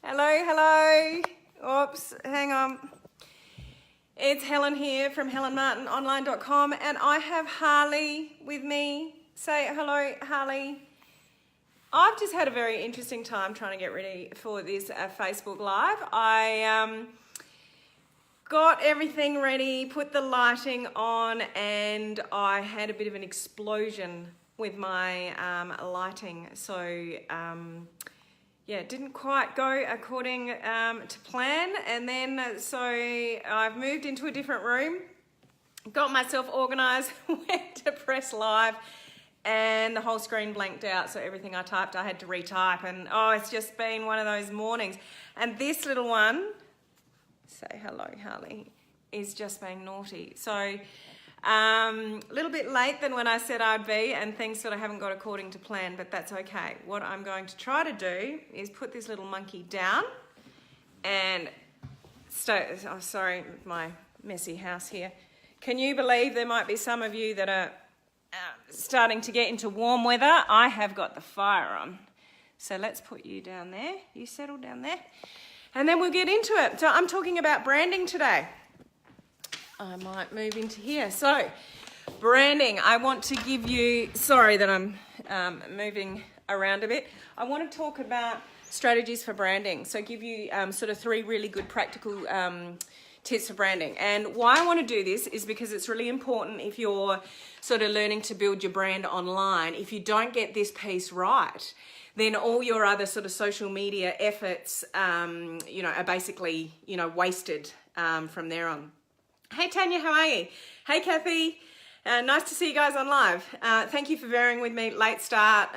Hello. Oops, hang on. It's Helen here from helenmartinonline.com, and I have Harley with me. Say hello, Harley. I've just had a very interesting time trying to get ready for this Facebook Live. I got everything ready, put the lighting on, and I had a bit of an explosion with my lighting. So yeah, it didn't quite go according to plan. And then so I've moved into a different room, got myself organized, went to press live, and the whole screen blanked out. So everything I typed, I had to retype. And oh, it's just been one of those mornings. And this little one, say hello, Harley, is just being naughty. So a little bit late than when I said I'd be, and things sort of haven't got according to plan, but that's okay. What I'm going to try to do is put this little monkey down and oh, sorry, my messy house here. Can you believe there might be some of you that are starting to get into warm weather? I have got the fire on. So let's put you down there. You settle down there. And then we'll get into it. So I'm talking about branding today. I might move into here. So, branding. I want to give you, sorry that I'm moving around a bit. I want to talk about strategies for branding. So give you sort of 3 really good practical tips for branding. And why I want to do this is because it's really important if you're sort of learning to build your brand online. If you don't get this piece right, then all your other sort of social media efforts, are basically, wasted from there on. Hey Tanya, how are you? Hey Kathy, nice to see you guys on live. Thank you for bearing with me. Late start,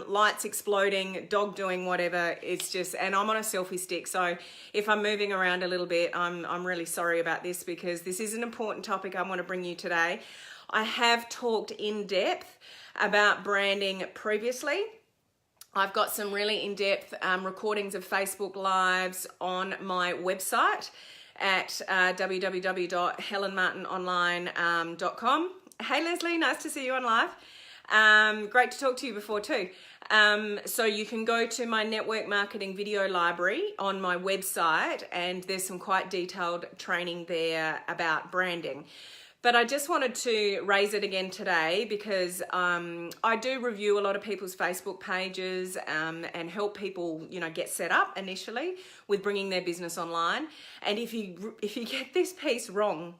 lights exploding, dog doing whatever. It's just, and I'm on a selfie stick, so if I'm moving around a little bit, I'm really sorry about this, because this is an important topic I want to bring you today. I have talked in depth about branding previously. I've got some really in-depth recordings of Facebook Lives on my website at www.helenmartinonline.com. Hey Leslie, nice to see you on live. Great to talk to you before too. So you can go to my network marketing video library on my website, and there's some quite detailed training there about branding. But I just wanted to raise it again today because I do review a lot of people's Facebook pages and help people, get set up initially with bringing their business online. And if you get this piece wrong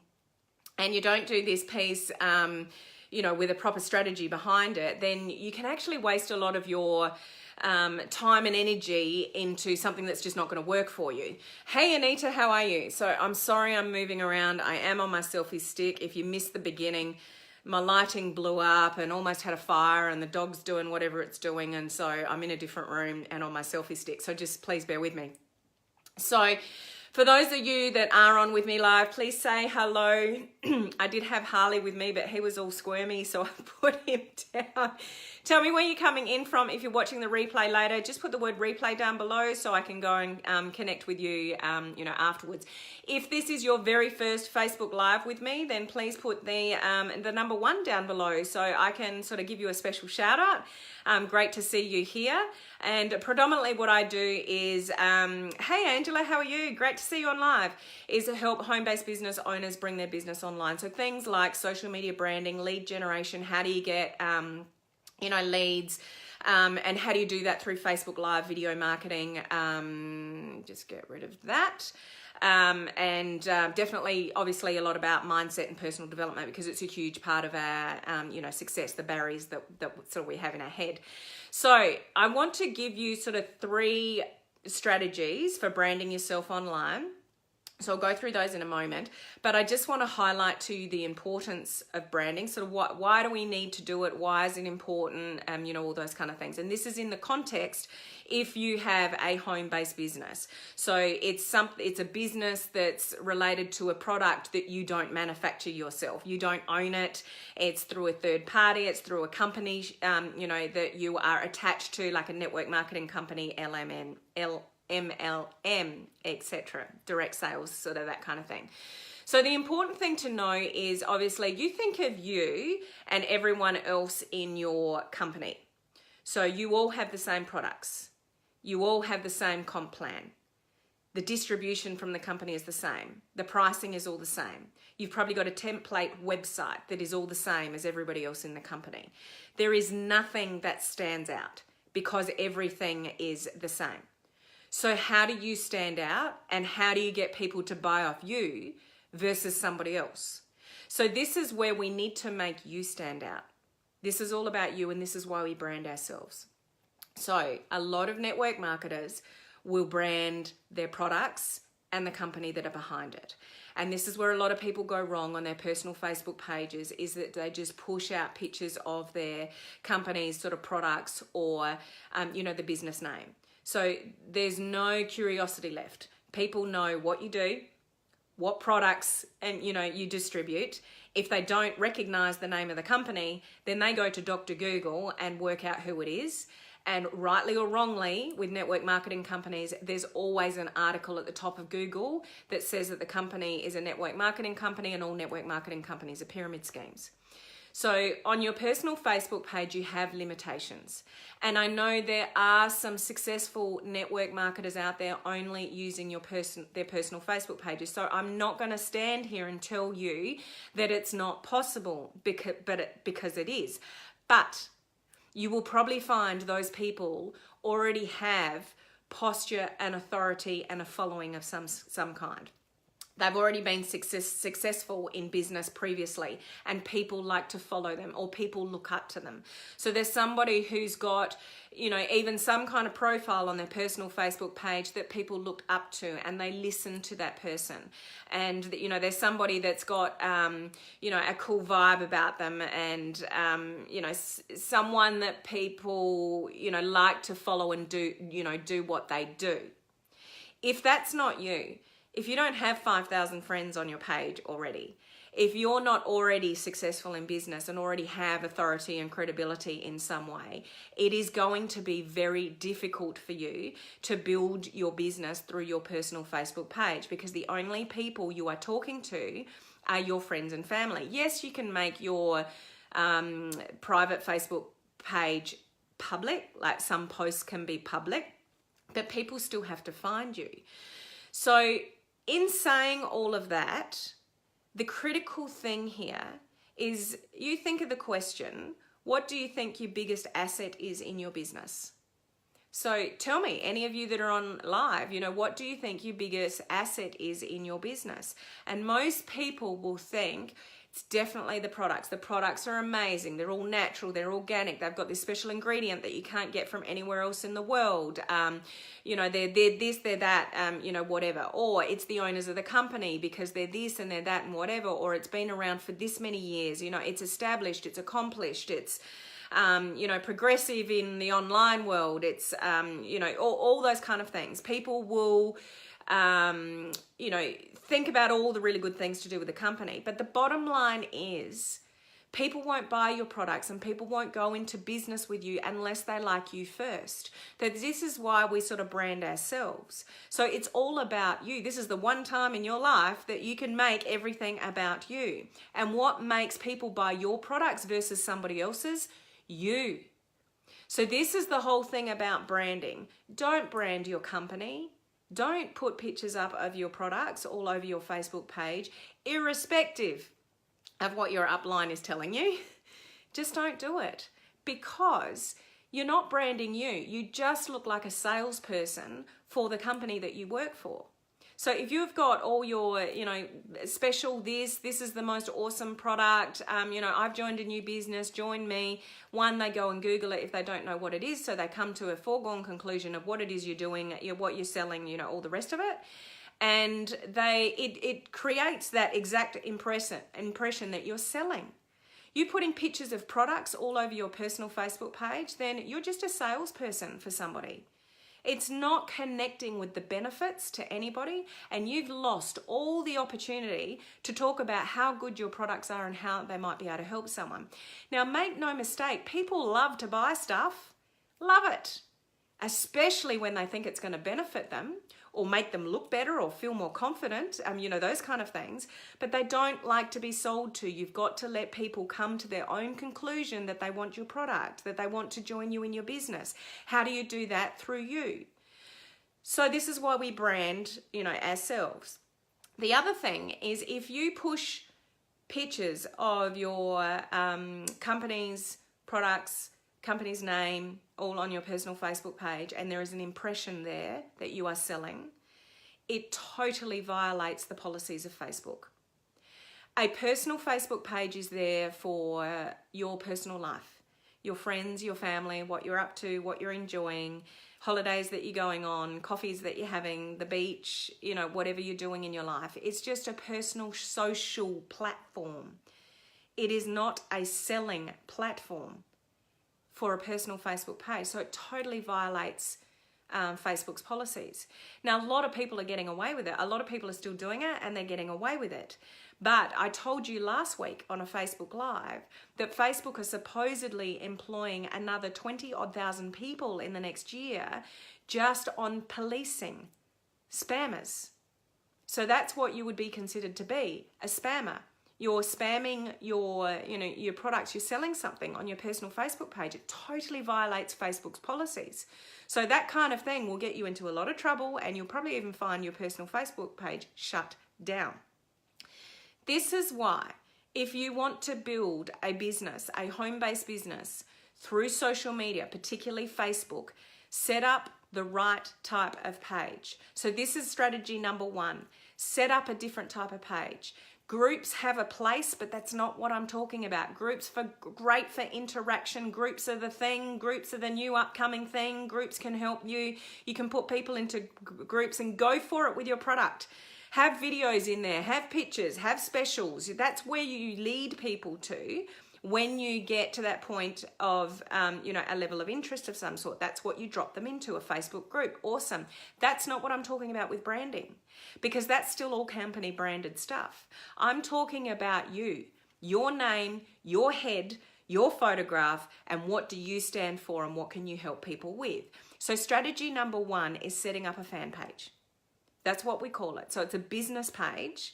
and you don't do this piece, with a proper strategy behind it, then you can actually waste a lot of your time and energy into something that's just not going to work for you. Hey Anita, how are you? So I'm sorry I'm moving around. I am on my selfie stick. If you missed the beginning, my lighting blew up and almost had a fire, and the dog's doing whatever it's doing, and so I'm in a different room and on my selfie stick. So just please bear with me. So for those of you that are on with me live, please say hello. I did have Harley with me, but he was all squirmy, so I put him down. Tell me where you're coming in from. If you're watching the replay later, just put the word replay down below so I can go and connect with you, afterwards. If this is your very first Facebook Live with me, then please put the number 1 down below so I can sort of give you a special shout out. Great to see you here. And predominantly what I do is, hey Angela, how are you? Great to see you on live, is to help home-based business owners bring their business online. So things like social media branding, lead generation, how do you get, leads, and how do you do that through Facebook Live video marketing? Just get rid of that. Definitely, obviously, a lot about mindset and personal development, because it's a huge part of our, success, the barriers that sort of we have in our head. So I want to give you sort of 3 strategies for branding yourself online. So I'll go through those in a moment, but I just want to highlight to you the importance of branding. Sort of why do we need to do it? Why is it important? All those kind of things. And this is in the context if you have a home-based business. So it's a business that's related to a product that you don't manufacture yourself. You don't own it. It's through a third party. It's through a company, that you are attached to, like a network marketing company, MLM, etc., direct sales, sort of that kind of thing. So the important thing to know is, obviously, you think of you and everyone else in your company. So you all have the same products. You all have the same comp plan. The distribution from the company is the same. The pricing is all the same. You've probably got a template website that is all the same as everybody else in the company. There is nothing that stands out because everything is the same. So how do you stand out, and how do you get people to buy off you versus somebody else? So this is where we need to make you stand out. This is all about you, and this is why we brand ourselves. So a lot of network marketers will brand their products and the company that are behind it. And this is where a lot of people go wrong on their personal Facebook pages, is that they just push out pictures of their company's sort of products or, the business name. So there's no curiosity left. People know what you do, what products and you distribute. If they don't recognize the name of the company, then they go to Dr. Google and work out who it is. And rightly or wrongly, with network marketing companies, there's always an article at the top of Google that says that the company is a network marketing company and all network marketing companies are pyramid schemes. So on your personal Facebook page, you have limitations. And I know there are some successful network marketers out there only using their personal Facebook pages. So I'm not going to stand here and tell you that it's not possible because it is. But you will probably find those people already have posture and authority and a following of some kind. They've already been successful in business previously, and people like to follow them, or people look up to them. So there's somebody who's got, even some kind of profile on their personal Facebook page that people look up to, and they listen to that person. And, there's somebody that's got, a cool vibe about them, and, someone that people, like to follow and do what they do. If that's not you, if you don't have 5,000 friends on your page already, if you're not already successful in business and already have authority and credibility in some way, it is going to be very difficult for you to build your business through your personal Facebook page, because the only people you are talking to are your friends and family. Yes, you can make your private Facebook page public, like some posts can be public, but people still have to find you. So in saying all of that, the critical thing here is you think of the question, what do you think your biggest asset is in your business? So tell me, any of you that are on live, what do you think your biggest asset is in your business? And most people will think it's definitely the products. The products are amazing. They're all natural. They're organic. They've got this special ingredient that you can't get from anywhere else in the world. They're this, they're that, whatever. Or it's the owners of the company because they're this and they're that and whatever. Or it's been around for this many years. It's established. It's accomplished. It's progressive in the online world. It's, all those kind of things. People will, think about all the really good things to do with the company. But the bottom line is people won't buy your products and people won't go into business with you unless they like you first. So this is why we sort of brand ourselves. So it's all about you. This is the one time in your life that you can make everything about you. And what makes people buy your products versus somebody else's? You. So this is the whole thing about branding. Don't brand your company. Don't put pictures up of your products all over your Facebook page, irrespective of what your upline is telling you. Just don't do it, because you're not branding you. You just look like a salesperson for the company that you work for. So if you've got all your, special this is the most awesome product, I've joined a new business, join me. One, they go and Google it if they don't know what it is. So they come to a foregone conclusion of what it is you're doing, what you're selling, all the rest of it. And it creates that exact impression that you're selling. You putting pictures of products all over your personal Facebook page, then you're just a salesperson for somebody. It's not connecting with the benefits to anybody, and you've lost all the opportunity to talk about how good your products are and how they might be able to help someone. Now, make no mistake, people love to buy stuff, love it, especially when they think it's going to benefit them or make them look better or feel more confident, those kind of things. But they don't like to be sold to. You've got to let people come to their own conclusion that they want your product, that they want to join you in your business. How do you do that? Through you. So this is why we brand, ourselves. The other thing is if you push pictures of your company's products, company's name, all on your personal Facebook page, and there is an impression there that you are selling, it totally violates the policies of Facebook. A personal Facebook page is there for your personal life, your friends, your family, what you're up to, what you're enjoying, holidays that you're going on, coffees that you're having, the beach, whatever you're doing in your life. It's just a personal social platform. It is not a selling platform for a personal Facebook page. So it totally violates Facebook's policies. Now, a lot of people are getting away with it. A lot of people are still doing it and they're getting away with it. But I told you last week on a Facebook Live that Facebook are supposedly employing another 20-odd thousand people in the next year just on policing spammers. So that's what you would be considered to be, a spammer. You're spamming your products, you're selling something on your personal Facebook page. It totally violates Facebook's policies. So that kind of thing will get you into a lot of trouble, and you'll probably even find your personal Facebook page shut down. This is why, if you want to build a business, a home-based business through social media, particularly Facebook, set up the right type of page. So this is strategy number 1. Set up a different type of page. Groups have a place, but that's not what I'm talking about. Groups great for interaction. Groups are the thing. Groups are the new upcoming thing. Groups can help you. You can put people into groups and go for it with your product. Have videos in there, have pictures, have specials. That's where you lead people to when you get to that point of, a level of interest of some sort. That's what you drop them into, a Facebook group. Awesome. That's not what I'm talking about with branding, because that's still all company branded stuff. I'm talking about you, your name, your head, your photograph, and what do you stand for and what can you help people with. So strategy number 1 is setting up a fan page. That's what we call it. So it's a business page,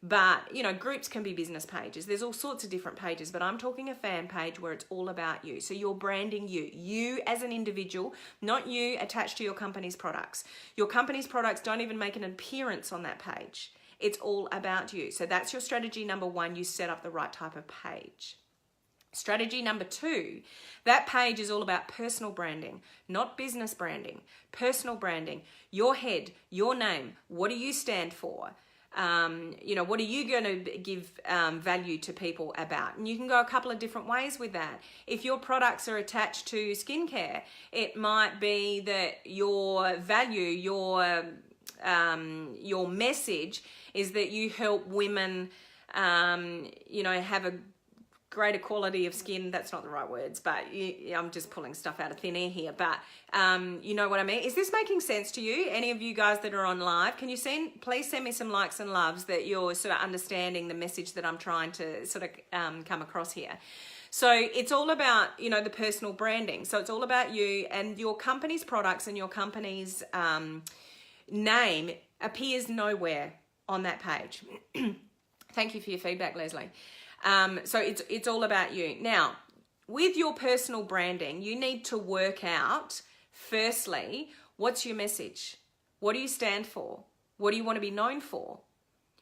but groups can be business pages. There's all sorts of different pages, but I'm talking a fan page where it's all about you. So you're branding you as an individual, not you attached to your company's products. Your company's products don't even make an appearance on that page. It's all about you. So that's your strategy number 1. You set up the right type of page. Strategy number 2, that page is all about personal branding, not business branding. Personal branding, your head, your name, what do you stand for? What are you going to give value to people about? And you can go a couple of different ways with that. If your products are attached to skincare, it might be that your value, your message is that you help women, have a greater quality of skin. That's not the right words, but I'm just pulling stuff out of thin air here. But you know what I mean? Is this making sense to you? Any of you guys that are on live, can you please send me some likes and loves that you're sort of understanding the message that I'm trying to sort of come across here. So it's all about, the personal branding. So it's all about you, and your company's products and your company's name appears nowhere on that page. Thank you for your feedback, Leslie. So it's all about you. Now, with your personal branding, you need to work out, firstly, what's your message? What do you stand for? What do you want to be known for?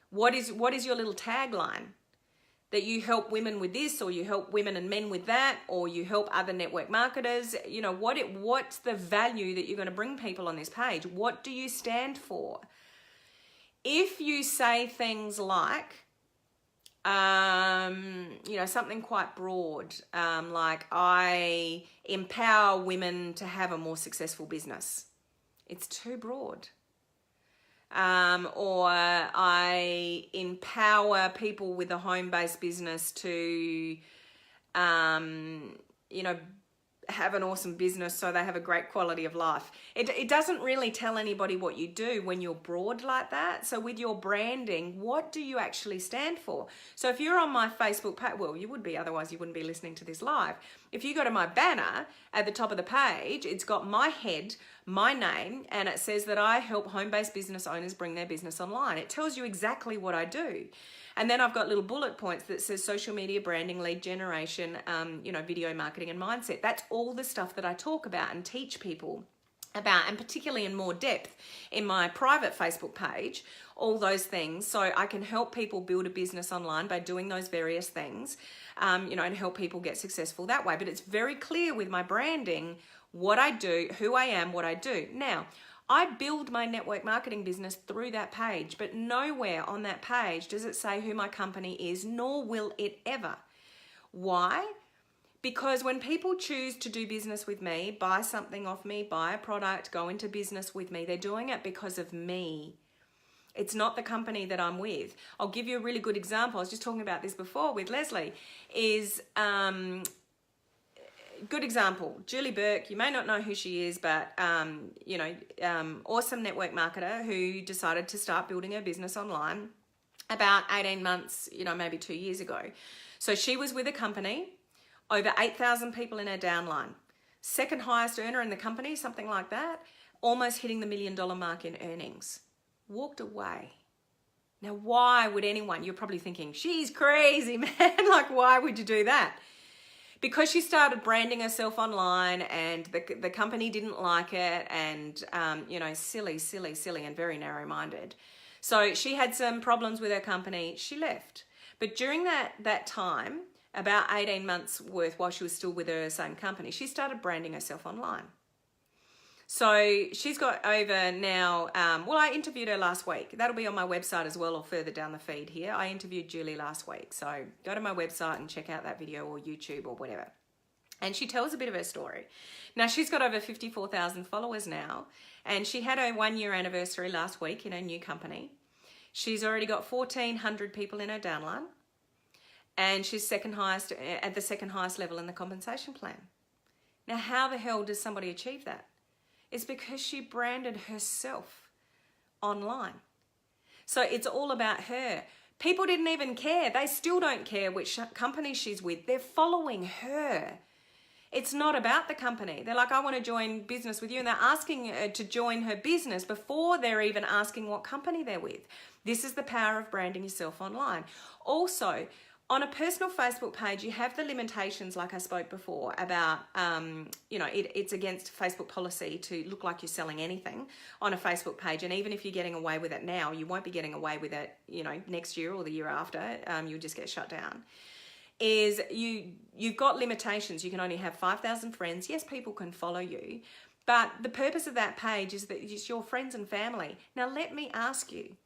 What is your little tagline? That you help women with this, or you help women and men with that, or you help other network marketers. What's the value that you're going to bring people on this page? What do you stand for? If you say things like, something quite broad, like I empower women to have a more successful business. It's too broad. Or I empower people with a home-based business to, have an awesome business so they have a great quality of life. It doesn't really tell anybody what you do when you're broad like that. So with your branding, what do you actually stand for? So if you're on my Facebook page, well, you would be, otherwise you wouldn't be listening to this live. If you go to my banner at the top of the page, it's got my head, my name, and it says that I help home-based business owners bring their business online. It tells you exactly what I do. And then I've got little bullet points that says social media branding, lead generation, video marketing and mindset. That's all the stuff that I talk about and teach people about, and particularly in more depth in my private Facebook page, all those things. So I can help people build a business online by doing those various things, you know, and help people get successful that way. But it's very clear with my branding, what I do, who I am, what I do. Now, I build my network marketing business through that page, but nowhere on that page does it say who my company is, nor will it ever. Why? Because when people choose to do business with me, buy something off me, buy a product, go into business with me, they're doing it because of me. It's not the company that I'm with. I'll give you a really good example. I was just talking about this before with Leslie. Good example, Julie Burke. You may not know who she is, but you know, awesome network marketer who decided to start building her business online about 18 months, you know, maybe 2 years ago. So she was with a company. Over 8,000 people in her downline. Second highest earner in the company, something like that. Almost hitting the $1 million mark in earnings. Walked away. Now, why would anyone, you're probably thinking, she's crazy, man. Like, why would you do that? Because she started branding herself online and the company didn't like it and, you know, silly and very narrow-minded. So she had some problems with her company. She left. But during that time, about 18 months worth while she was still with her same company, she started branding herself online. So she's got over now, well, I interviewed her last week. That'll be on my website as well or further down the feed here. I interviewed Julie last week. So go to my website and check out that video or YouTube or whatever. And she tells a bit of her story. Now she's got over 54,000 followers now. And she had her 1 year anniversary last week in her new company. She's already got 1,400 people in her downline. And she's second highest at the second highest level in the compensation plan. Now, how the hell does somebody achieve that? It's because she branded herself online. So it's all about her. People didn't even care. They still don't care which company she's with. They're following her. It's not about the company. They're like, I want to join business with you. And they're asking her to join her business before they're even asking what company they're with. This is the power of branding yourself online. Also, on a personal Facebook page, you have the limitations, like I spoke before, about, you know, it's against Facebook policy to look like you're selling anything on a Facebook page. And even if you're getting away with it now, you won't be getting away with it, you know, next year or the year after. You'll just get shut down. You've got limitations. You can only have 5,000 friends. Yes, people can follow you. But the purpose of that page is that it's your friends and family. Now, let me ask you.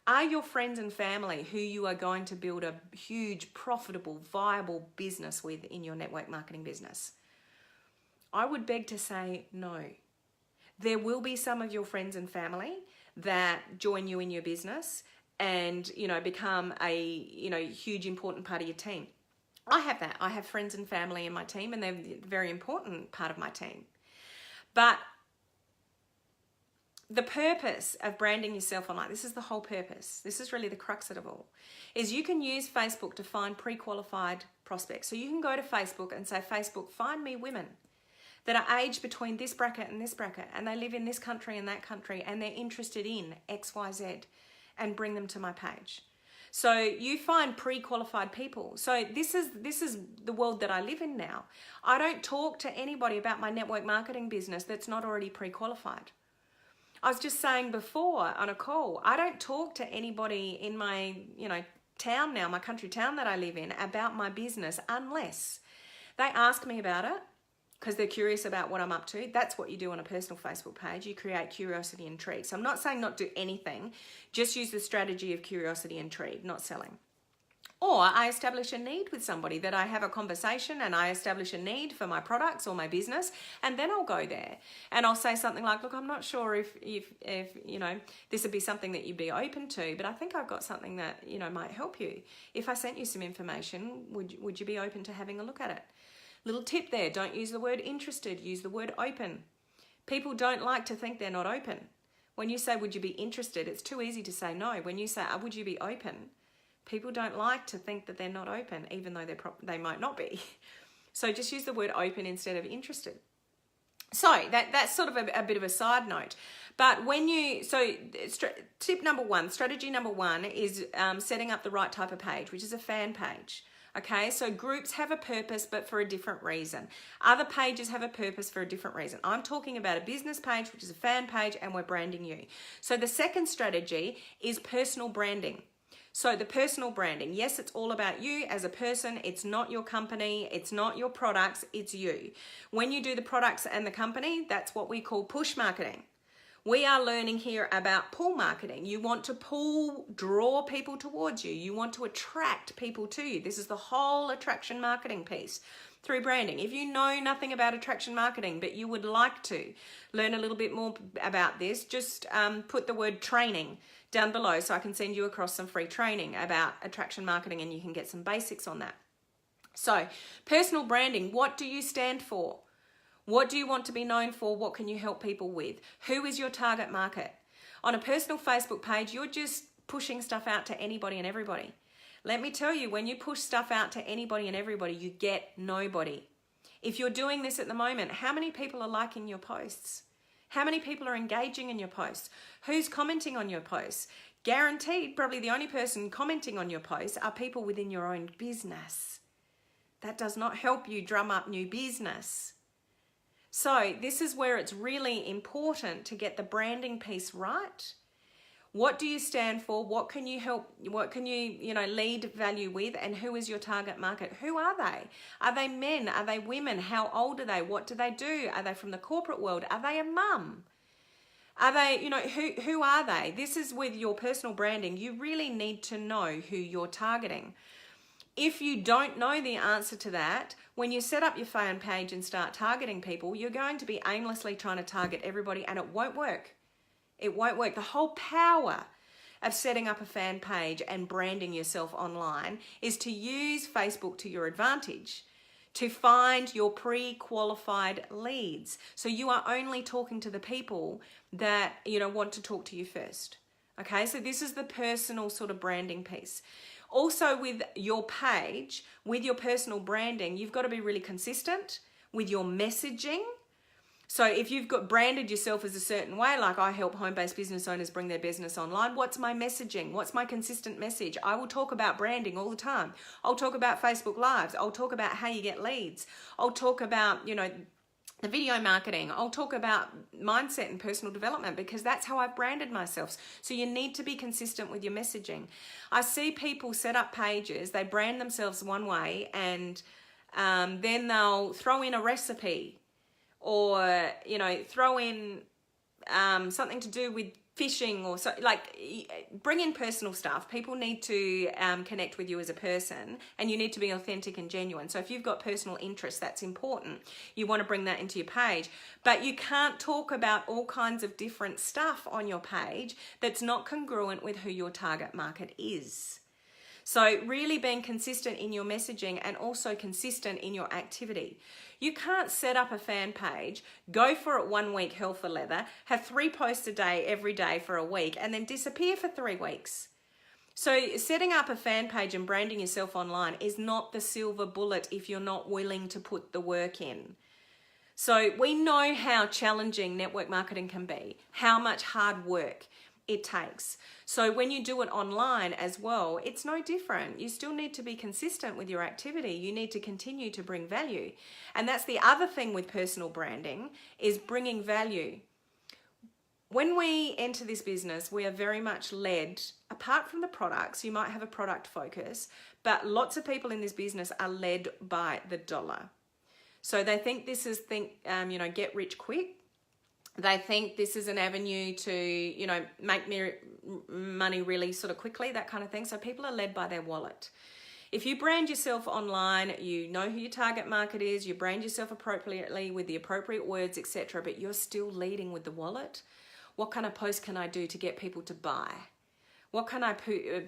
Are your friends and family who you are going to build a huge, profitable, viable business with in your network marketing business? I would beg to say no. There will be some of your friends and family that join you in your business and, you know, become a, you know, huge, important part of your team. I have that. I have friends and family in my team and they're a very important part of my team. But the purpose of branding yourself online, this is the whole purpose. This is really the crux of it all, is you can use Facebook to find pre-qualified prospects. So you can go to Facebook and say, Facebook, find me women that are aged between this bracket and this bracket, and they live in this country and that country, and they're interested in X, Y, Z, and bring them to my page. So you find pre-qualified people. So this is the world that I live in now. I don't talk to anybody about my network marketing business that's not already pre-qualified. I was just saying before on a call, I don't talk to anybody in my, you know, town now, my country town that I live in, about my business unless they ask me about it because they're curious about what I'm up to. That's what you do on a personal Facebook page. You create curiosity and intrigue. So I'm not saying not do anything, just use the strategy of curiosity and intrigue, not selling. Or I establish a need with somebody, that I have a conversation and I establish a need for my products or my business, and then I'll go there and I'll say something like, look, I'm not sure if you know, this would be something that you'd be open to, but I think I've got something that, you know, might help you. If I sent you some information, would you be open to having a look at it? Little tip there, don't use the word interested, use the word open. People don't like to think they're not open. When you say, would you be interested, it's too easy to say no. When you say, would you be open? People don't like to think that they're not open, even though they might not be. So just use the word open instead of interested. So that's sort of a bit of a side note. But when you, tip number one, strategy number one is setting up the right type of page, which is a fan page. Okay, so groups have a purpose, but for a different reason. Other pages have a purpose for a different reason. I'm talking about a business page, which is a fan page, and we're branding you. So the second strategy is personal branding. So the personal branding, yes, it's all about you as a person. It's not your company. It's not your products. It's you. When you do the products and the company, that's what we call push marketing. We are learning here about pull marketing. You want to draw people towards you. You want to attract people to you. This is the whole attraction marketing piece through branding. If you know nothing about attraction marketing, but you would like to learn a little bit more about this, just put the word training down below so I can send you across some free training about attraction marketing and you can get some basics on that. So, personal branding, what do you stand for? What do you want to be known for? What can you help people with? Who is your target market? On a personal Facebook page, you're just pushing stuff out to anybody and everybody. Let me tell you, when you push stuff out to anybody and everybody, you get nobody. If you're doing this at the moment, how many people are liking your posts? How many people are engaging in your posts? Who's commenting on your posts? Guaranteed, probably the only person commenting on your posts are people within your own business. That does not help you drum up new business. So this is where it's really important to get the branding piece right. What do you stand for? What can you help? What can you lead value with? And who is your target market? Who are they? Are they men? Are they women? How old are they? What do they do? Are they from the corporate world? Are they a mum? Are they, who are they? This is with your personal branding. You really need to know who you're targeting. If you don't know the answer to that, when you set up your fan page and start targeting people, you're going to be aimlessly trying to target everybody and it won't work. It won't work. The whole power of setting up a fan page and branding yourself online is to use Facebook to your advantage, to find your pre-qualified leads. So you are only talking to the people that, want to talk to you first. Okay, so this is the personal sort of branding piece. Also with your page, with your personal branding, you've got to be really consistent with your messaging. So if you've got branded yourself as a certain way, like I help home-based business owners bring their business online, what's my messaging? What's my consistent message? I will talk about branding all the time. I'll talk about Facebook Lives. I'll talk about how you get leads. I'll talk about, the video marketing. I'll talk about mindset and personal development because that's how I've branded myself. So you need to be consistent with your messaging. I see people set up pages, they brand themselves one way and then they'll throw in a recipe or, throw in something to do with fishing or so, bring in personal stuff. People need to connect with you as a person and you need to be authentic and genuine. So if you've got personal interests, that's important. You want to bring that into your page, but you can't talk about all kinds of different stuff on your page that's not congruent with who your target market is. So really being consistent in your messaging and also consistent in your activity. You can't set up a fan page, go for it 1 week, hell for leather, have 3 posts a day every day for a week, and then disappear for 3 weeks. So setting up a fan page and branding yourself online is not the silver bullet if you're not willing to put the work in. So we know how challenging network marketing can be, how much hard work it takes. So when you do it online as well, it's no different. You still need to be consistent with your activity. You need to continue to bring value. And that's the other thing with personal branding is bringing value. When we enter this business, we are very much led, apart from the products, you might have a product focus, but lots of people in this business are led by the dollar. So they think this is, get rich quick. They think this is an avenue to, make money really sort of quickly, that kind of thing. So people are led by their wallet. If you brand yourself online, you know who your target market is, you brand yourself appropriately with the appropriate words, etc., but you're still leading with the wallet. What kind of post can I do to get people to buy? What can I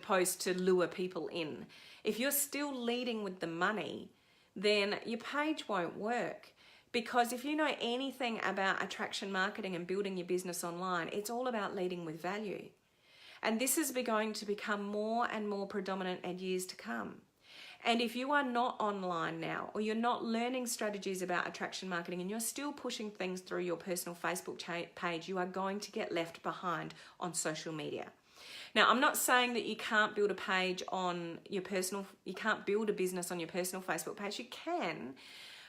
post to lure people in? If you're still leading with the money, then your page won't work. Because if you know anything about attraction marketing and building your business online, it's all about leading with value. And this is going to become more and more predominant in years to come. And if you are not online now, or you're not learning strategies about attraction marketing and you're still pushing things through your personal Facebook page, you are going to get left behind on social media. Now, I'm not saying that you can't build a page on your personal, you can't build a business on your personal Facebook page. You can,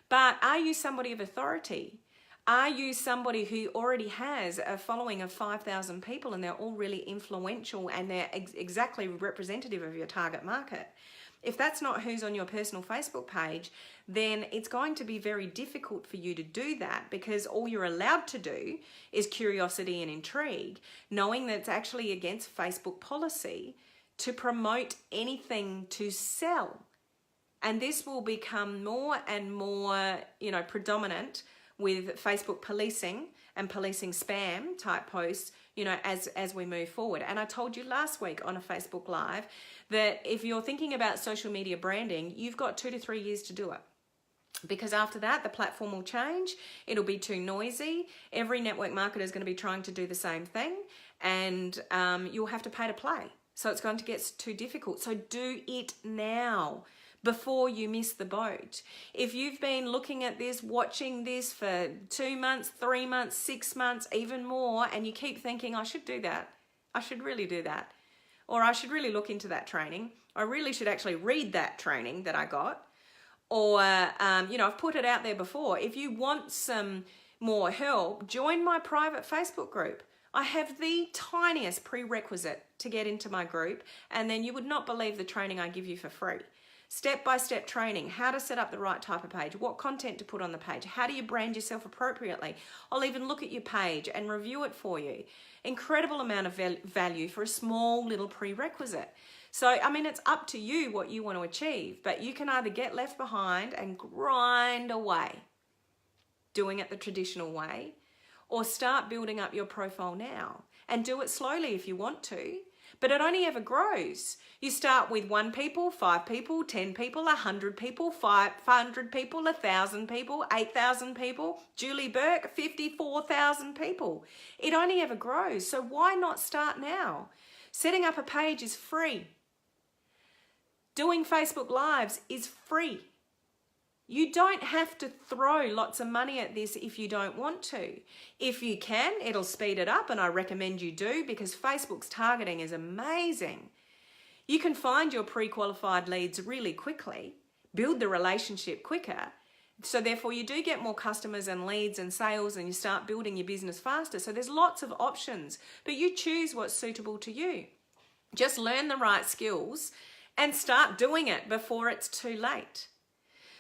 but are you somebody of authority? Are you somebody who already has a following of 5,000 people and they're all really influential and they're exactly representative of your target market? If that's not who's on your personal Facebook page, then it's going to be very difficult for you to do that, because all you're allowed to do is curiosity and intrigue, knowing that it's actually against Facebook policy to promote anything to sell. And this will become more and more, predominant with Facebook policing and policing spam type posts, as we move forward. And I told you last week on a Facebook Live that if you're thinking about social media branding, you've got 2 to 3 years to do it. Because after that, the platform will change. It'll be too noisy. Every network marketer is going to be trying to do the same thing, and you'll have to pay to play. So it's going to get too difficult. So do it now, before you miss the boat. If you've been looking at this, watching this for 2 months, 3 months, 6 months, even more, and you keep thinking, I should do that. I should really do that. Or I should really look into that training. I really should actually read that training that I got. Or, I've put it out there before. If you want some more help, join my private Facebook group. I have the tiniest prerequisite to get into my group, and then you would not believe the training I give you for free. Step-by-step training, how to set up the right type of page, what content to put on the page, how do you brand yourself appropriately. I'll even look at your page and review it for you. Incredible amount of value for a small little prerequisite. So, it's up to you what you want to achieve, but you can either get left behind and grind away, doing it the traditional way, or start building up your profile now and do it slowly if you want to. But it only ever grows. You start with 1 people, 5 people, 10 people, 100 people, 500 people, 1,000 people, 8,000 people. Julie Burke, 54,000 people. It only ever grows. So why not start now? Setting up a page is free. Doing Facebook Lives is free. You don't have to throw lots of money at this if you don't want to. If you can, it'll speed it up, and I recommend you do, because Facebook's targeting is amazing. You can find your pre-qualified leads really quickly, build the relationship quicker, so therefore you do get more customers and leads and sales, and you start building your business faster. So there's lots of options, but you choose what's suitable to you. Just learn the right skills and start doing it before it's too late.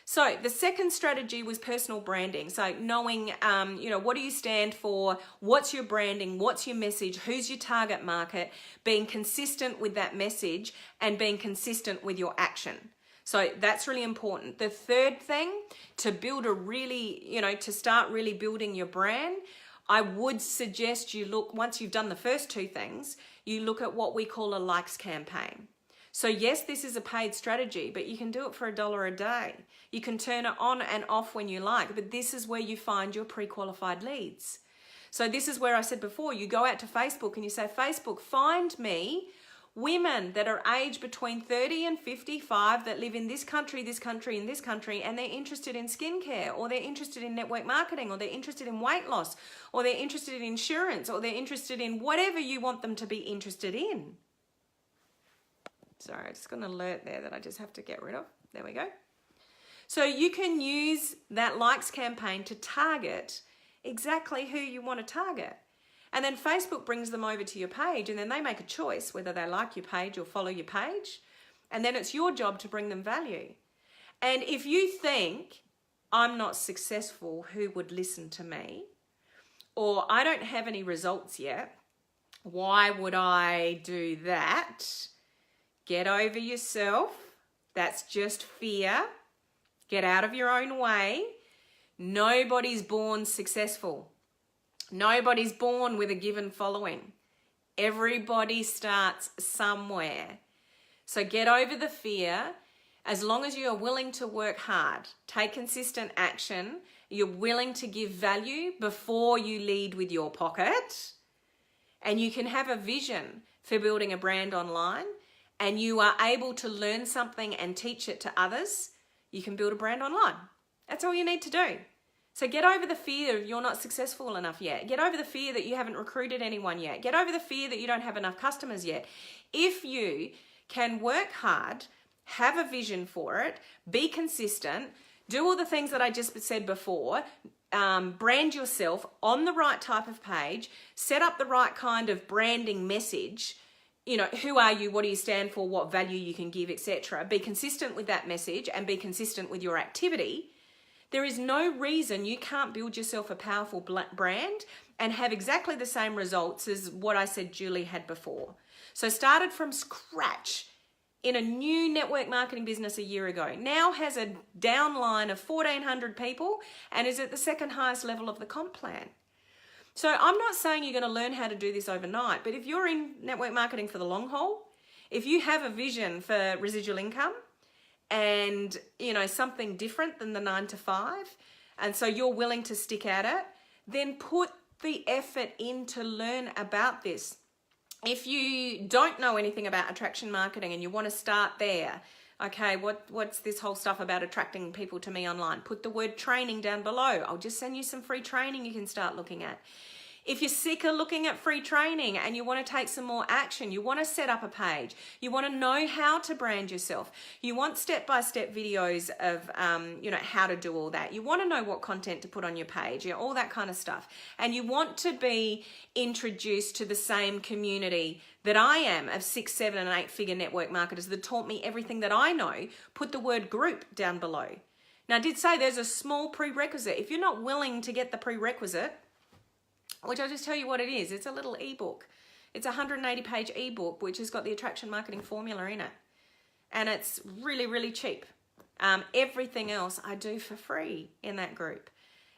So the second strategy was personal branding. So knowing, what do you stand for? What's your branding? What's your message? Who's your target market? Being consistent with that message and being consistent with your action. So that's really important. The third thing, to build to start really building your brand, I would suggest you look, once you've done the first 2 things, you look at what we call a likes campaign. So yes, this is a paid strategy, but you can do it for $1 a day. You can turn it on and off when you like, but this is where you find your pre-qualified leads. So this is where I said before, you go out to Facebook and you say, Facebook, find me women that are aged between 30 and 55 that live in this country, this country, and this country, and they're interested in skincare, or they're interested in network marketing, or they're interested in weight loss, or they're interested in insurance, or they're interested in whatever you want them to be interested in. Sorry, I just got an alert there that I just have to get rid of. There we go. So you can use that likes campaign to target exactly who you want to target. And then Facebook brings them over to your page, and then they make a choice whether they like your page or follow your page. And then it's your job to bring them value. And if you think, I'm not successful, who would listen to me? Or I don't have any results yet, why would I do that? Get over yourself. That's just fear. Get out of your own way. Nobody's born successful. Nobody's born with a given following. Everybody starts somewhere. So get over the fear. As long as you are willing to work hard, take consistent action, you're willing to give value before you lead with your pocket, and you can have a vision for building a brand online, and you are able to learn something and teach it to others, you can build a brand online. That's all you need to do. So get over the fear of you're not successful enough yet. Get over the fear that you haven't recruited anyone yet. Get over the fear that you don't have enough customers yet. If you can work hard, have a vision for it, be consistent, do all the things that I just said before, brand yourself on the right type of page, set up the right kind of branding message, you know, who are you, what do you stand for, what value you can give, etc. Be consistent with that message and be consistent with your activity. There is no reason you can't build yourself a powerful brand and have exactly the same results as what I said Julie had before. So started from scratch in a new network marketing business a year ago, now has a downline of 1,400 people and is at the second highest level of the comp plan. So I'm not saying you're going to learn how to do this overnight, but if you're in network marketing for the long haul, if you have a vision for residual income and, you know, something different than the 9 to 5, and so you're willing to stick at it, then put the effort in to learn about this. If you don't know anything about attraction marketing and you want to start there, okay, what's this whole stuff about attracting people to me online? Put the word training down below. I'll just send you some free training you can start looking at. If you're sick of looking at free training and you want to take some more action, you want to set up a page, you want to know how to brand yourself, you want step-by-step videos of, you know, how to do all that. You want to know what content to put on your page, you know, all that kind of stuff. And you want to be introduced to the same community that I am of 6, 7, and 8-figure network marketers that taught me everything that I know. Put the word group down below. Now, I did say there's a small prerequisite. If you're not willing to get the prerequisite, which I'll just tell you what it is. It's a little ebook. It's a 180-page ebook, which has got the attraction marketing formula in it. And it's really, really cheap. Everything else I do for free in that group.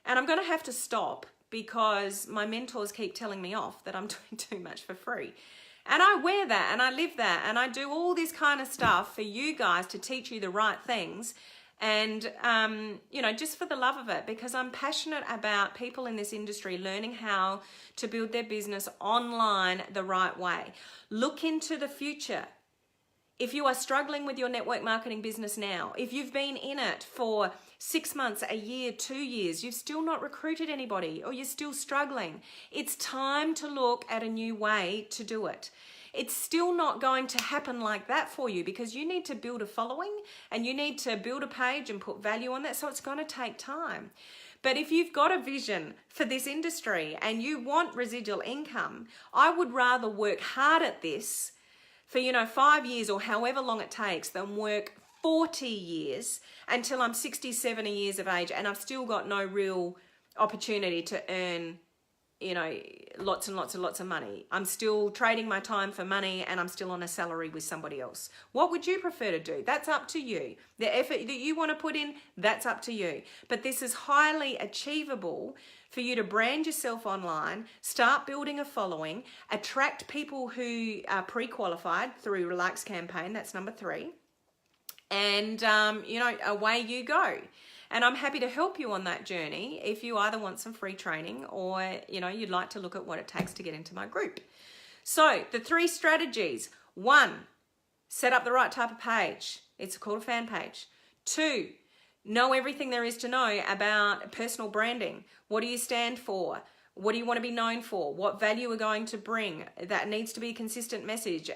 And I'm going to have to stop because my mentors keep telling me off that I'm doing too much for free. And I wear that and I live that and I do all this kind of stuff for you guys to teach you the right things. And, you know, just for the love of it, because I'm passionate about people in this industry learning how to build their business online the right way. Look into the future. If you are struggling with your network marketing business now, if you've been in it for 6 months, a year, 2 years, you've still not recruited anybody or you're still struggling, it's time to look at a new way to do it. It's still not going to happen like that for you because you need to build a following and you need to build a page and put value on that. So it's going to take time. But if you've got a vision for this industry and you want residual income, I would rather work hard at this for, you know, 5 years or however long it takes than work 40 years until I'm 60, 70 years of age and I've still got no real opportunity to earn, you know, lots and lots and lots of money. I'm still trading my time for money and I'm still on a salary with somebody else. What would you prefer to do? That's up to you. The effort that you want to put in, that's up to you. But this is highly achievable for you to brand yourself online, start building a following, attract people who are pre-qualified through Likes campaign, that's number 3. And, you know, away you go. And I'm happy to help you on that journey if you either want some free training or, you know, you'd like to look at what it takes to get into my group. So the 3 strategies. 1, set up the right type of page. It's called a fan page. 2, know everything there is to know about personal branding. What do you stand for? What do you want to be known for? What value are going to bring? That needs to be a consistent message,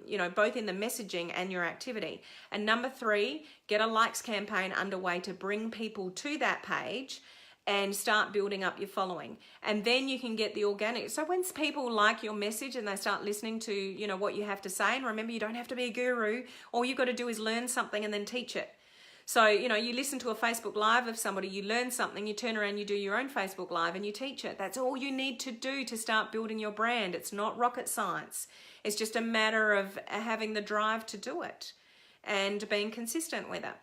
you know, both in the messaging and your activity. And number 3, get a likes campaign underway to bring people to that page and start building up your following. And then you can get the organic. So when people like your message and they start listening to, you know, what you have to say, and remember, you don't have to be a guru. All you've got to do is learn something and then teach it. So, you know, you listen to a Facebook Live of somebody, you learn something, you turn around, you do your own Facebook Live and you teach it. That's all you need to do to start building your brand. It's not rocket science. It's just a matter of having the drive to do it and being consistent with it.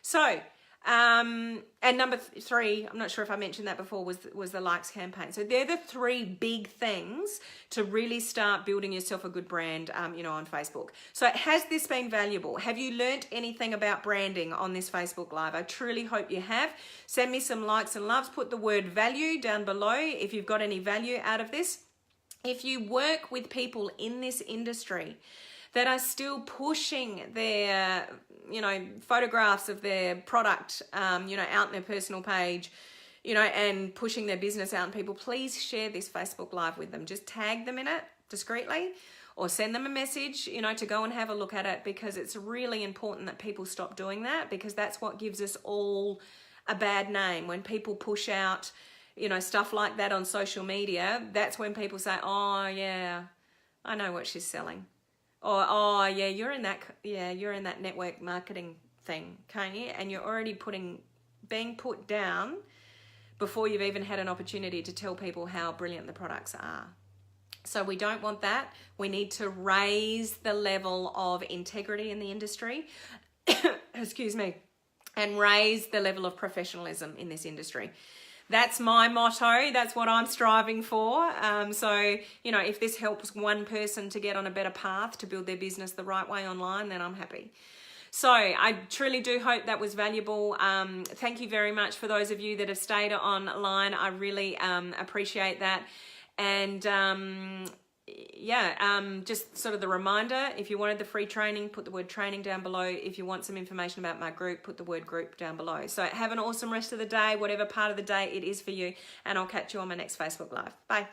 So, and number 3, I'm not sure if I mentioned that before, was the likes campaign. So they're the 3 big things to really start building yourself a good brand, you know, on Facebook. So has this been valuable? Have you learnt anything about branding on this Facebook Live? I truly hope you have. Send me some likes and loves. Put the word value down below if you've got any value out of this. If you work with people in this industry that are still pushing their, you know, photographs of their product, you know, out on their personal page you know, and pushing their business out, and people, please share this Facebook Live with them. Just tag them in it discreetly, or send them a message, you know, to go and have a look at it, because it's really important that people stop doing that, because that's what gives us all a bad name. When people push out, you know, stuff like that on social media, that's when people say, oh yeah, I know what she's selling. Or, oh yeah, you're in that network marketing thing, can't you? And you're already being put down before you've even had an opportunity to tell people how brilliant the products are. So we don't want that. We need to raise the level of integrity in the industry, excuse me, and raise the level of professionalism in this industry. That's my motto. That's what I'm striving for. So, you know, if this helps one person to get on a better path to build their business the right way online, then I'm happy. So I truly do hope that was valuable. Thank you very much for those of you that have stayed online. I really appreciate that. And just sort of the reminder, if you wanted the free training, put the word training down below. If you want some information about my group, put the word group down below. So have an awesome rest of the day, whatever part of the day it is for you, and I'll catch you on my next Facebook Live. Bye.